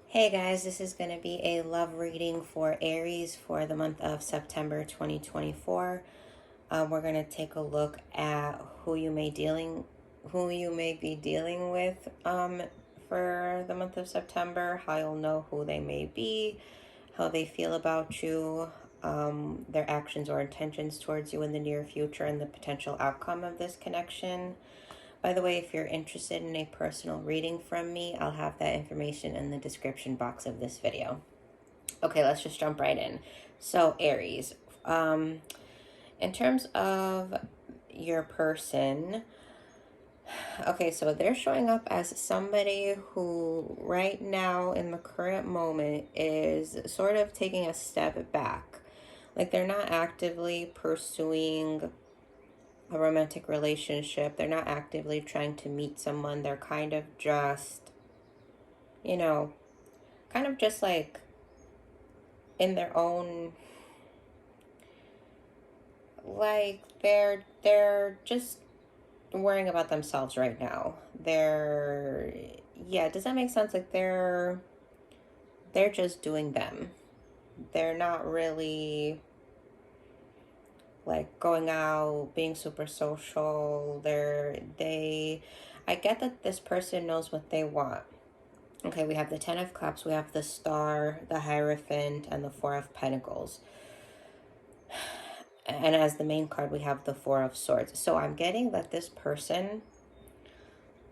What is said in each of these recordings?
Hey guys, this is going to be a love reading for Aries for the month of September 2024. We're going to take a look at who you may be dealing with for the month of September, how you'll know who they may be, how they feel about you, their actions or intentions towards you in the near future, and the potential outcome of this connection. By the way, if you're interested in a personal reading from me, I'll have that information in the description box of this video. Okay, let's just jump right in. So, Aries, in terms of your person, okay, so they're showing up as somebody who, right now, in the current moment, is sort of taking a step back. Like they're not actively pursuing a romantic relationship. They're not actively trying to meet someone. They're kind of just, you know, kind of just like in their own, like they're just worrying about themselves right now. Yeah, does that make sense? Like they're just doing them. They're not really like going out, being super social. I get that this person knows what they want. Okay, we have the Ten of Cups, we have the Star, the Hierophant, and the Four of Pentacles. And as the main card, we have the Four of Swords. So I'm getting that this person,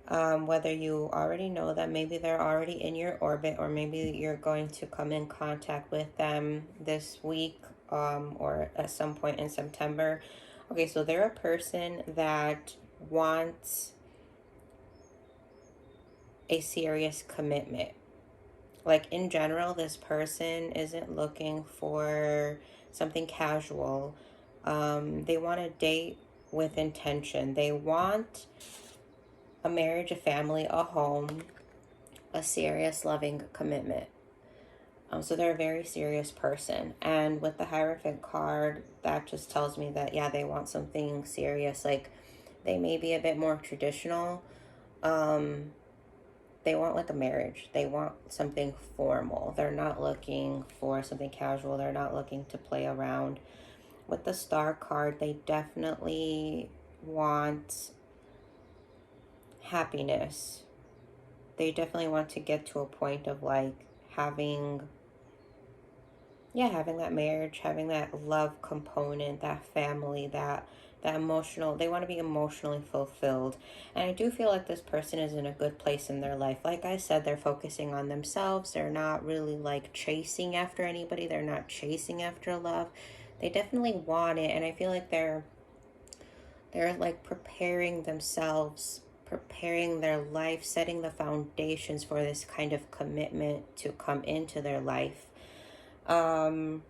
whether you already know them, maybe they're already in your orbit, or maybe you're going to come in contact with them this week, or at some point in September. Okay, so they're a person that wants a serious commitment. Like in general, this person isn't looking for something casual. They want to date with intention. They want a marriage, a family, a home, a serious, loving commitment. So they're a very serious person. And with the Hierophant card, that just tells me that, yeah, they want something serious. Like they may be a bit more traditional. They want like a marriage. They want something formal. They're not looking for something casual. They're not looking to play around. With the Star card, they definitely want happiness. They definitely want to get to a point of like having, yeah, having that marriage, having that love component, that family, that emotional, they want to be emotionally fulfilled. And I do feel like this person is in a good place in their life. Like I said, they're focusing on themselves. They're not really like chasing after anybody. They're not chasing after love. They definitely want it, and I feel like they're like preparing themselves, preparing their life, setting the foundations for this kind of commitment to come into their life. Um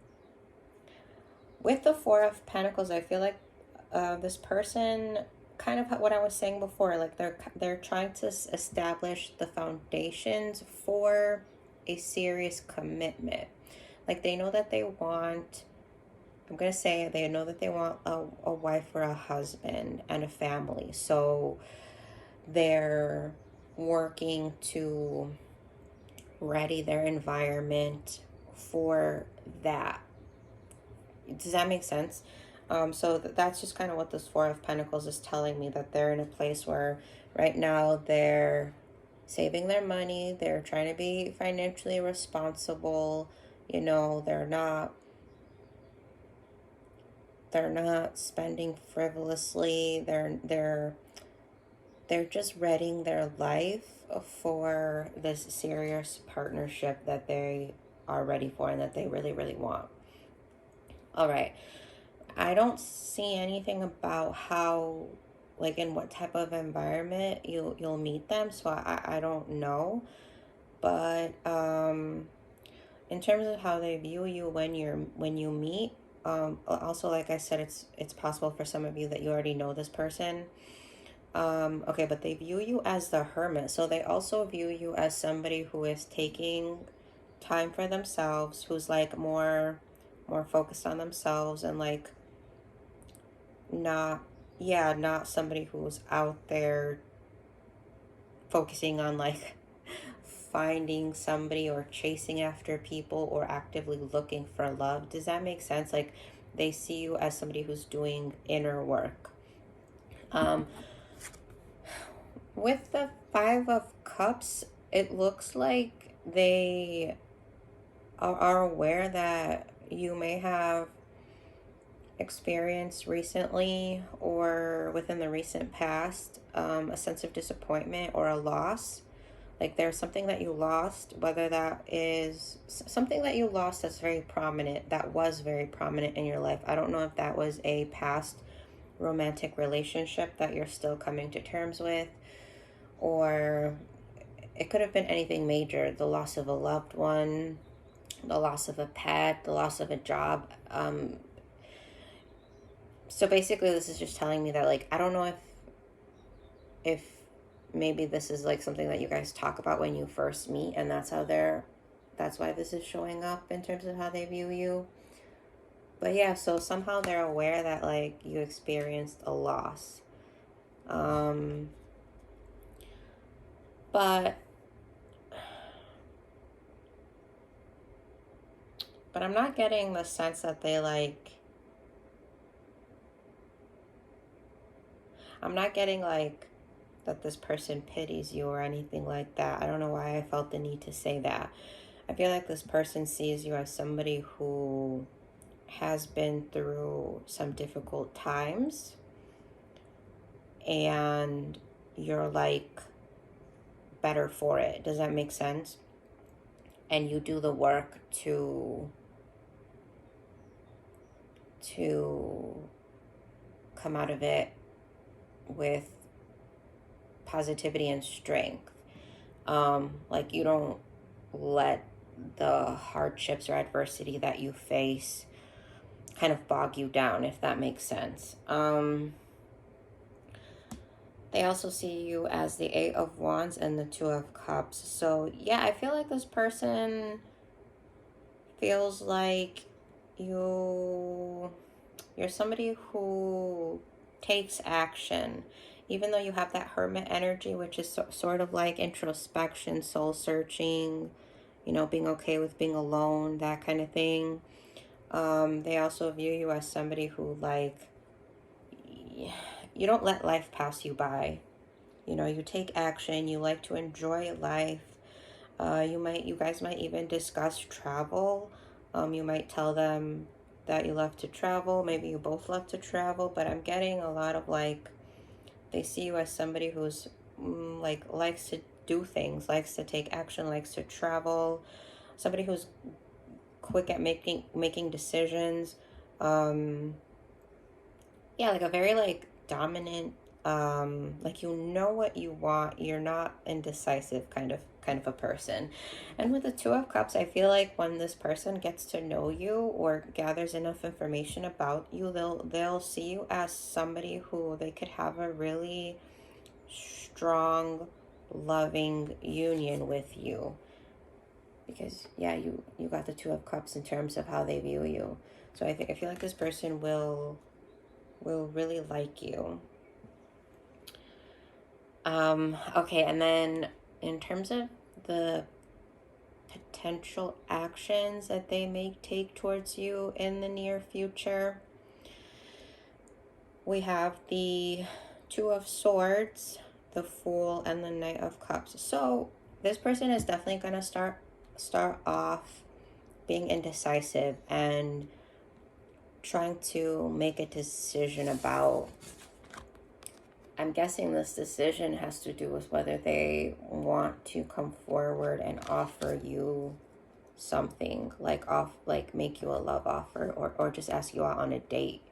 with the Four of Pentacles, I feel like this person, kind of what I was saying before, like they're trying to establish the foundations for a serious commitment. Like they know that they want, I'm gonna say they know that they want a wife or a husband and a family. So they're working to ready their environment for that. Does that make sense? So that's just kind of what this Four of Pentacles is telling me, that they're in a place where right now they're saving their money, they're trying to be financially responsible, you know, they're not spending frivolously, they're just readying their life for this serious partnership that they are ready for and that they really, really want. All right. I don't see anything about how, like, in what type of environment you'll meet them, so I don't know. But in terms of how they view you when you meet, also, like I said, it's possible for some of you that you already know this person. Okay, but they view you as the Hermit, so they also view you as somebody who is taking time for themselves, who's like more focused on themselves, and like not, yeah, not somebody who's out there focusing on like finding somebody or chasing after people or actively looking for love. Does that make sense? Like they see you as somebody who's doing inner work. Um, with the Five of Cups, it looks like they are aware that you may have experienced recently or within the recent past a sense of disappointment or a loss. Like there's something that you lost, whether that is something that you lost that's very prominent, that was very prominent in your life. I don't know if that was a past romantic relationship that you're still coming to terms with, or it could have been anything major, the loss of a loved one, the loss of a pet, the loss of a job. So basically this is just telling me that, like, I don't know if maybe this is like something that you guys talk about when you first meet, and that's why this is showing up in terms of how they view you. But yeah, so somehow they're aware that like you experienced a loss. But I'm not getting the sense that they like, I'm not getting like that this person pities you or anything like that. I don't know why I felt the need to say that. I feel like this person sees you as somebody who has been through some difficult times, and you're like better for it. Does that make sense? And you do the work to come out of it with positivity and strength. Like you don't let the hardships or adversity that you face kind of bog you down, if that makes sense. They also see you as the Eight of Wands and the Two of Cups. So yeah, I feel like this person feels like you're somebody who takes action, even though you have that hermit energy, which is sort of like introspection, soul searching, being okay with being alone, that kind of thing. They also view you as somebody who, like, you don't let life pass you by. You take action. You like to enjoy life. You guys might even discuss travel. You might tell them that you love to travel. Maybe you both love to travel, but I'm getting a lot of like, they see you as somebody who's like likes to do things, likes to take action, likes to travel, somebody who's quick at making decisions. Yeah, like a very like dominant, like what you want. You're not indecisive kind of a person. And with the Two of Cups, I feel like when this person gets to know you or gathers enough information about you, they'll see you as somebody who they could have a really strong, loving union with you. Because yeah, you got the Two of Cups in terms of how they view you. So I feel like this person will really like you. Okay, and then in terms of the potential actions that they may take towards you in the near future, we have the Two of Swords, the Fool, and the Knight of Cups. So this person is definitely going to start off being indecisive and trying to make a decision about, I'm guessing this decision has to do with whether they want to come forward and offer you something, like make you a love offer, or just ask you out on a date.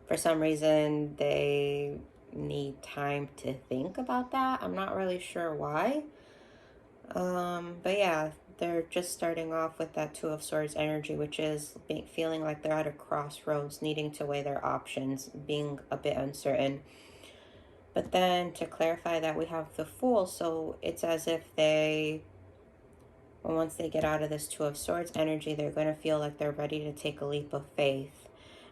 For some reason they need time to think about that. I'm not really sure why. But yeah, they're just starting off with that Two of Swords energy, which is feeling like they're at a crossroads, needing to weigh their options, being a bit uncertain. But then to clarify that, we have the Fool, so it's as if once they get out of this Two of Swords energy, they're going to feel like they're ready to take a leap of faith.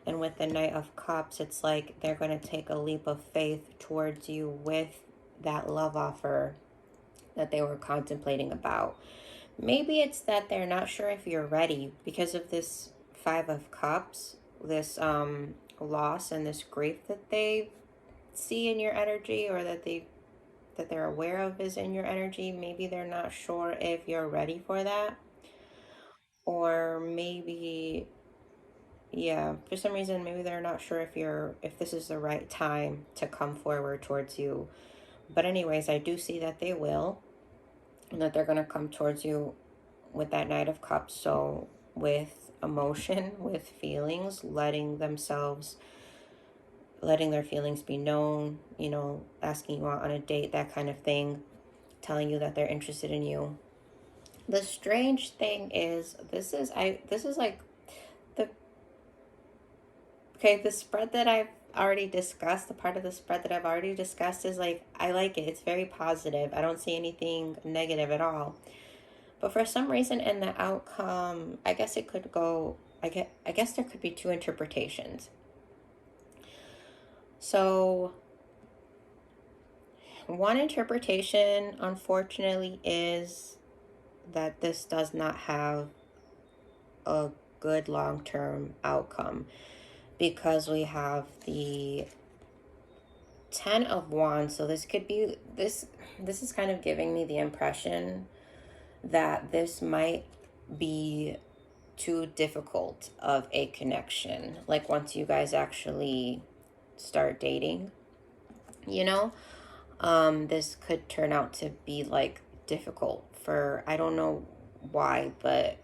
And with the Knight of Cups, it's like they're going to take a leap of faith towards you with that love offer that they were contemplating about. Maybe it's that they're not sure if you're ready because of this Five of Cups, this loss and this grief that they see in your energy, or that they're aware of is in your energy. Maybe they're not sure if you're ready for that. Or maybe, yeah, for some reason maybe they're not sure if this is the right time to come forward towards you. But anyways, I do see that they will, and that they're going to come towards you with that Knight of Cups. So with emotion, with feelings, letting their feelings be known, asking you out on a date, that kind of thing, telling you that they're interested in you. The strange thing is, this is like the okay, the spread that I've already discussed, the part of the spread that I've already discussed is like, I like it. It's very positive. I don't see anything negative at all. But for some reason in the outcome, I guess it could go, I guess there could be two interpretations. So one interpretation, unfortunately, is that this does not have a good long-term outcome, because we have the Ten of Wands. So this could be, this is kind of giving me the impression that this might be too difficult of a connection. Like once you guys actually start dating, this could turn out to be like difficult for, I don't know why, but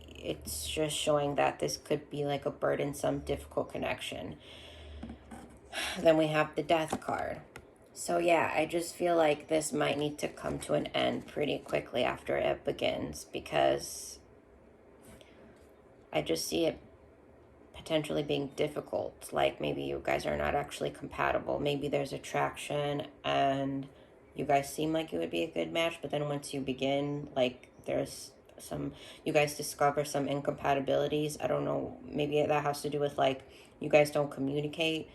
it's just showing that this could be like a burdensome, difficult connection. Then we have the Death card. So yeah, I just feel like this might need to come to an end pretty quickly after it begins, because I just see it potentially being difficult. Like maybe you guys are not actually compatible. Maybe there's attraction and you guys seem like you would be a good match, but then once you begin, like you guys discover some incompatibilities. I don't know, maybe that has to do with like you guys don't communicate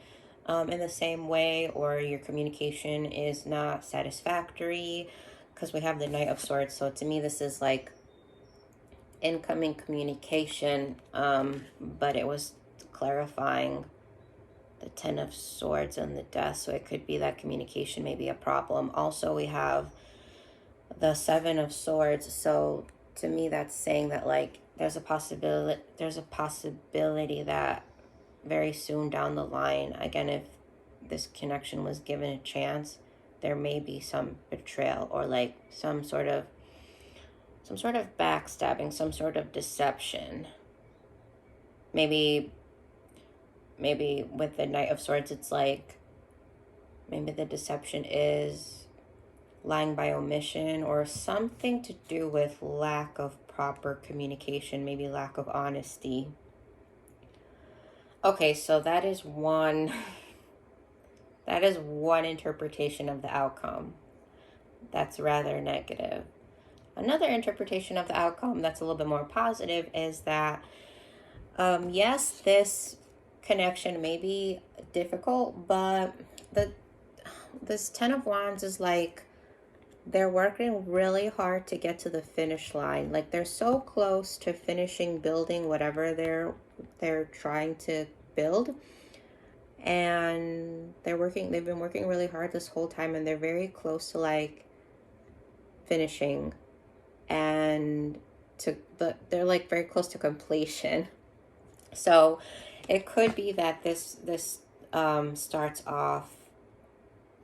in the same way, or your communication is not satisfactory, because we have the Knight of Swords. So to me, this is like incoming communication, but it was clarifying the Ten of Swords and the Death, so it could be that communication may be a problem. Also, we have the Seven of Swords, so to me that's saying that like there's a possibility that very soon down the line, again, if this connection was given a chance, there may be some betrayal, or like some sort of backstabbing, some sort of deception. Maybe with the Knight of Swords, it's like maybe the deception is lying by omission, or something to do with lack of proper communication, maybe lack of honesty. Okay, so that is one interpretation of the outcome that's rather negative. Another interpretation of the outcome that's a little bit more positive is that yes, this connection may be difficult, but this Ten of Wands is like they're working really hard to get to the finish line. Like they're so close to finishing building whatever they're trying to build, and they've been working really hard this whole time, and they're very close to like finishing, and they're like very close to completion. So it could be that this starts off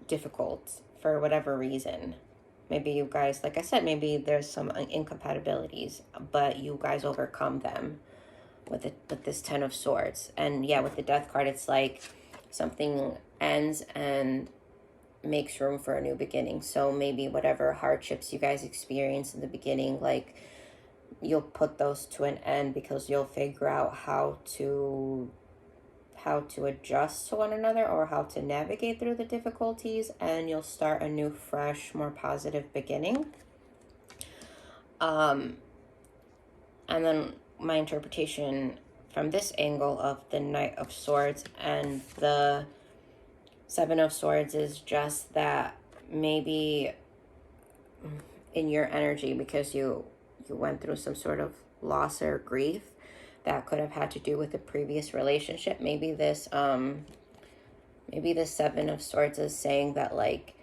difficult for whatever reason. Maybe you guys, like I said, maybe there's some incompatibilities, but you guys overcome them with this Ten of Swords. And yeah, with the Death card, it's like something ends and makes room for a new beginning. So maybe whatever hardships you guys experience in the beginning, like you'll put those to an end, because you'll figure out how to adjust to one another, or how to navigate through the difficulties, and you'll start a new, fresh, more positive beginning. And then my interpretation from this angle of the Knight of Swords and the Seven of Swords is just that maybe in your energy because you went through some sort of loss or grief that could have had to do with a previous relationship. Maybe this Seven of Swords is saying that, like,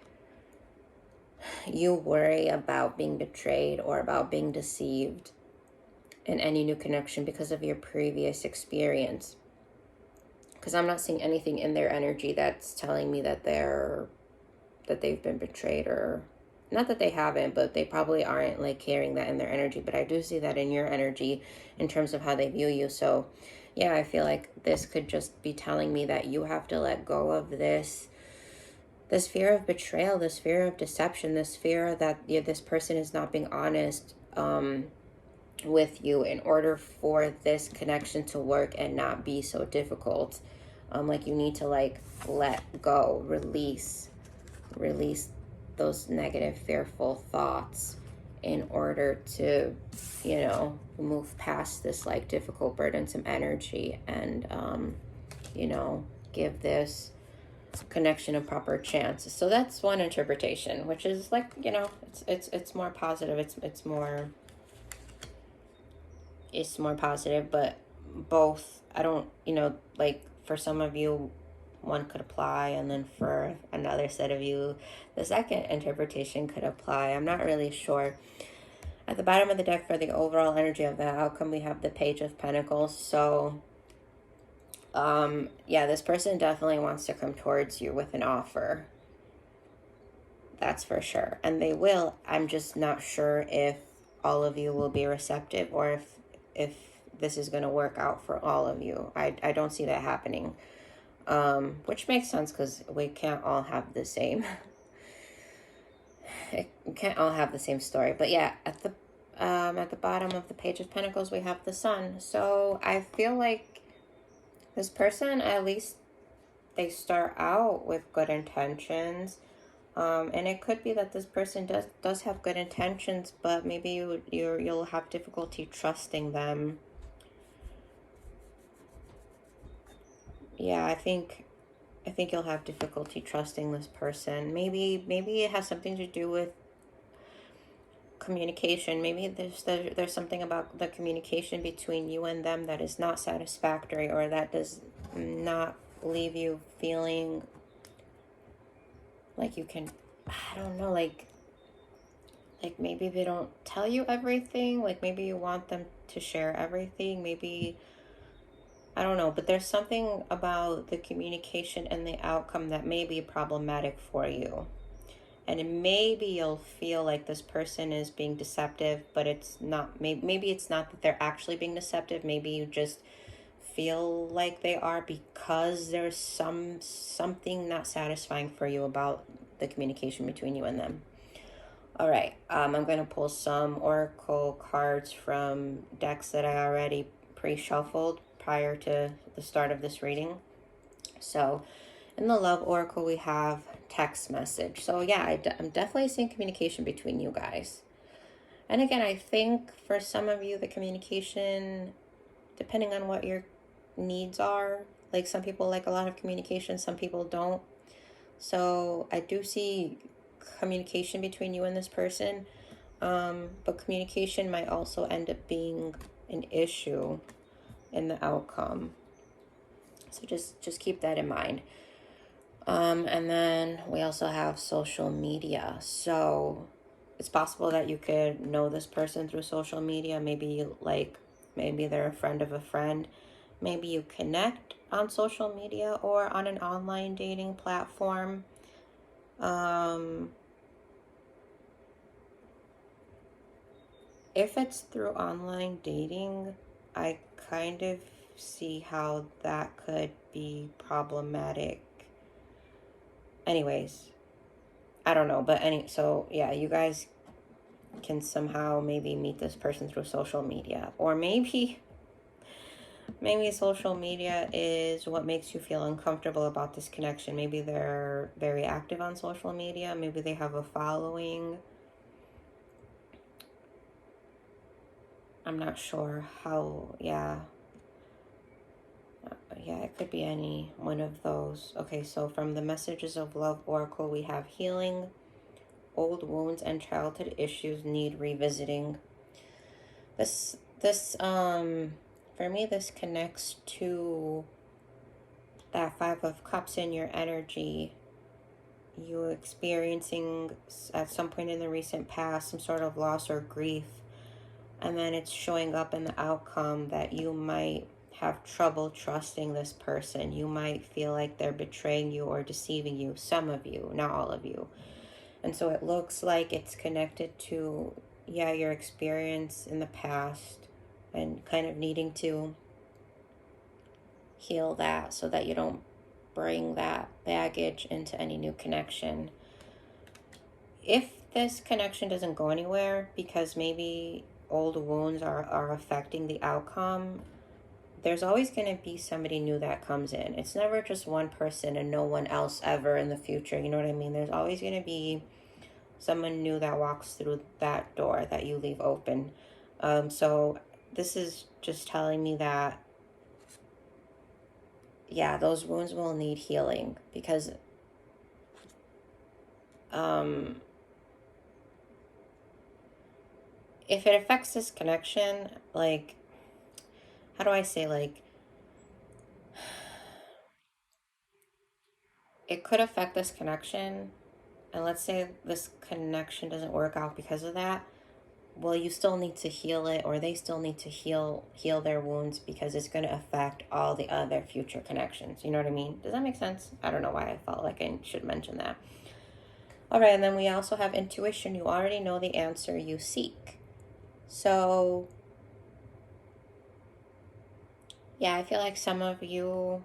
you worry about being betrayed or about being deceived in any new connection because of your previous experience. Because I'm not seeing anything in their energy that's telling me that they've been betrayed, or not that they haven't, but they probably aren't like carrying that in their energy. But I do see that in your energy in terms of how they view you. So yeah, I feel like this could just be telling me that you have to let go of this fear of betrayal, this fear of deception, this fear that this person is not being honest with you in order for this connection to work and not be so difficult. Like, you need to, like, let go, release those negative, fearful thoughts in order to, move past this, like, difficult, burdensome energy and, give this connection a proper chance. So that's one interpretation, which is, like, it's more positive. It's more positive, but both, I don't, like, for some of you, one could apply, and then for another set of you, the second interpretation could apply. I'm not really sure. At the bottom of the deck for the overall energy of the outcome, we have the Page of Pentacles. So, yeah, this person definitely wants to come towards you with an offer. That's for sure. And they will. I'm just not sure if all of you will be receptive, or if this is going to work out for all of you. I don't see that happening. Which makes sense because we can't all have the same. We can't all have the same story. But yeah, at the bottom of the Page of Pentacles, we have the Sun. So I feel like this person, at least they start out with good intentions. And it could be that this person does have good intentions, but maybe you'll have difficulty trusting them. Yeah, I think you'll have difficulty trusting this person. Maybe it has something to do with communication. Maybe there's something about the communication between you and them that is not satisfactory, or that does not leave you feeling like you can, I don't know, like maybe they don't tell you everything. Like, maybe you want them to share everything. Maybe, I don't know, but there's something about the communication and the outcome that may be problematic for you. And maybe you'll feel like this person is being deceptive, but it's not. Maybe it's not that they're actually being deceptive. Maybe you just feel like they are because there's something not satisfying for you about the communication between you and them. All right, I'm going to pull some oracle cards from decks that I already pre-shuffled prior to the start of this reading. So in the love oracle, we have text message. So yeah, I'm definitely seeing communication between you guys. And again, I think for some of you, the communication, depending on what your needs are, like, some people like a lot of communication, some people don't. So I do see communication between you and this person, but communication might also end up being an issue in the outcome. So just keep that in mind. And then we also have social media. So it's possible that you could know this person through social media. Maybe they're a friend of a friend. Maybe you connect on social media or on an online dating platform. If it's through online dating, I kind of see how that could be problematic. Anyways, I don't know, but so yeah, you guys can somehow maybe meet this person through social media, or maybe social media is what makes you feel uncomfortable about this connection. Maybe they're very active on social media. Maybe they have a following. I'm not sure how, yeah, it could be any one of those. Okay, so from the Messages of Love Oracle, we have healing, old wounds and childhood issues need revisiting. This for me, this connects to that Five of Cups in your energy. You experiencing at some point in the recent past some sort of loss or grief, and then it's showing up in the outcome that you might have trouble trusting this person. You might feel like they're betraying you or deceiving you, some of you, not all of you. And so it looks like it's connected to, yeah, your experience in the past and kind of needing to heal that so that you don't bring that baggage into any new connection. If this connection doesn't go anywhere because maybe old wounds are affecting the outcome, there's always going to be somebody new that comes in. It's never just one person and no one else ever in the future. You know what I mean? There's always going to be someone new that walks through that door that you leave open. So this is just telling me that, yeah, those wounds will need healing because if it affects this connection, like, how do I say, like, it could affect this connection, and let's say this connection doesn't work out because of that. Well, you still need to heal it, or they still need to heal their wounds, because it's going to affect all the other future connections. You know what I mean? Does that make sense? I don't know why I felt like I should mention that. All right, and then we also have intuition. You already know the answer you seek. So, yeah, I feel like some of you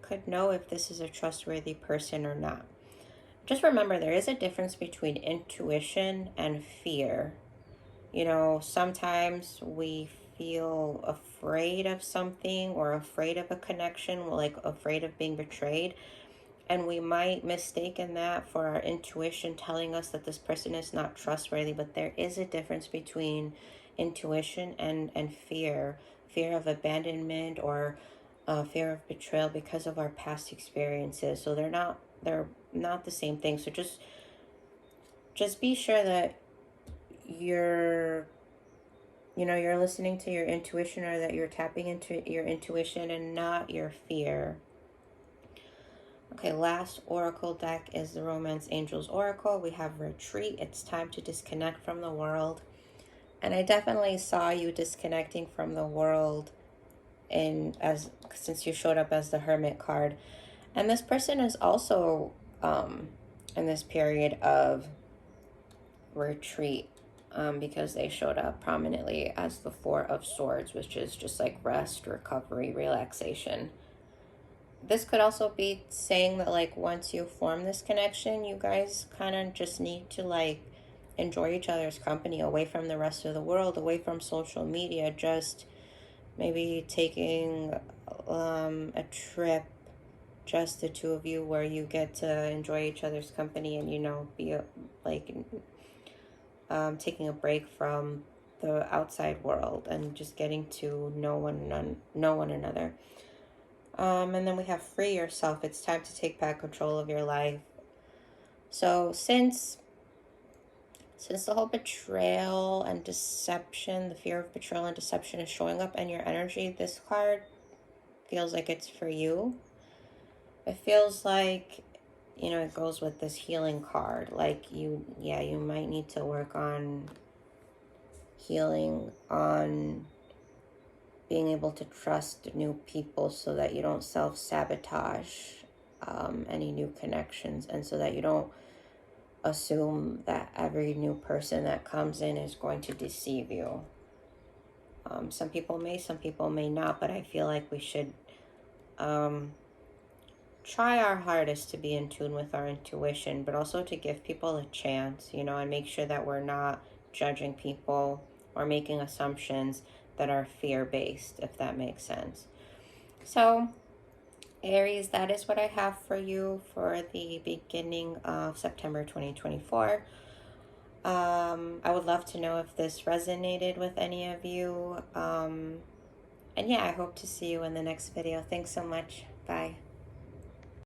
could know if this is a trustworthy person or not. Just remember, there is a difference between intuition and fear. You know, sometimes we feel afraid of something or afraid of a connection, like afraid of being betrayed. And we might mistaken that for our intuition telling us that this person is not trustworthy. But there is a difference between intuition and fear. Fear of abandonment or fear of betrayal because of our past experiences. So they're not the same thing. So just be sure that you're listening to your intuition, or that you're tapping into your intuition and not your fear. Okay, last oracle deck is the Romance Angels Oracle. We have retreat. It's time to disconnect from the world. And I definitely saw you disconnecting from the world since you showed up as the Hermit card. And this person is also in this period of retreat, because they showed up prominently as the Four of Swords, which is just like rest, recovery, relaxation. This could also be saying that, like, once you form this connection, you guys kind of just need to, like, enjoy each other's company away from the rest of the world, away from social media. Just maybe taking a trip, just the two of you, where you get to enjoy each other's company and, be like taking a break from the outside world and just getting to know one another. And then we have free yourself. It's time to take back control of your life. So since the whole betrayal and deception, the fear of betrayal and deception is showing up in your energy, this card feels like it's for you. It feels like, it goes with this healing card. Like you might need to work on healing, on being able to trust new people so that you don't self-sabotage any new connections, and so that you don't assume that every new person that comes in is going to deceive you. Some people may not, but I feel like we should try our hardest to be in tune with our intuition, but also to give people a chance, and make sure that we're not judging people or making assumptions that are fear-based, if that makes sense. So, Aries, that is what I have for you for the beginning of September 2024. I would love to know if this resonated with any of you. And yeah, I hope to see you in the next video. Thanks so much. Bye.